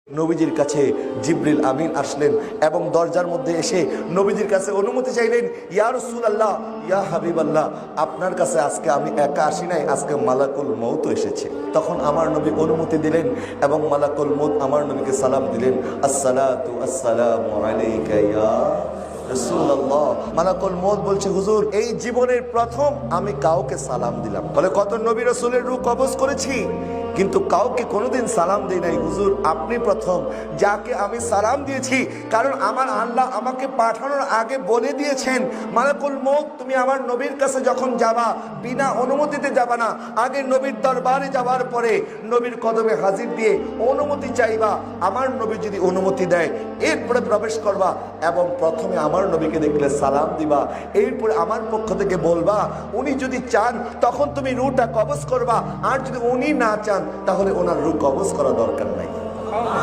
নবীজির কাছে জিবরিল আমিন আসলেন এবং দরজার মধ্যে এসে নবীজির কাছে অনুমতি চাইলেন, ইয়া রাসূলুল্লাহ, ইয়া হাবিবাল্লাহ, আপনার কাছে আজকে আমি একা আসি নাই, আজকে মালাকুল মউত এসেছে। তখন আমার নবী অনুমতি দিলেন এবং মালাকুল মউত আমার নবীকে সালাম দিলেন, আসসালাতু আসসালামু আলাইকা ইয়া রাসূলুল্লাহ। মালাকুল মউত বলছে, হুজুর, এই জীবনের প্রথম আমি কাউকে সালাম দিলাম। বলে, কত নবী রাসূলের রূহ কবজ করেছি কিন্তু কাউকে কোনোদিন সালাম দেই নাই। হুজুর, আপনি প্রথম যাকে আমি সালাম দিয়েছি, কারণ আমার আল্লাহ আমাকে পাঠানোর আগে বলে দিয়েছেন, মালাকুল মউত তুমি আমার নবীর কাছে যখন যাবা বিনা অনুমতিতে যাবা না, আগে নবীর দরবারে যাওয়ার পরে নবীর কদমে হাজির দিয়ে অনুমতি চাইবা। আমার নবী যদি অনুমতি দেয় এরপরে প্রবেশ করবা এবং প্রথমে আমার নবীকে দেখলে সালাম দিবা, এরপরে আমার পক্ষ থেকে বলবা উনি যদি চান তখন তুমি রূহটা কবজ করবা, আর যদি উনি না চান তাহলে ওনার রূহ কবজ করা দরকার নাই।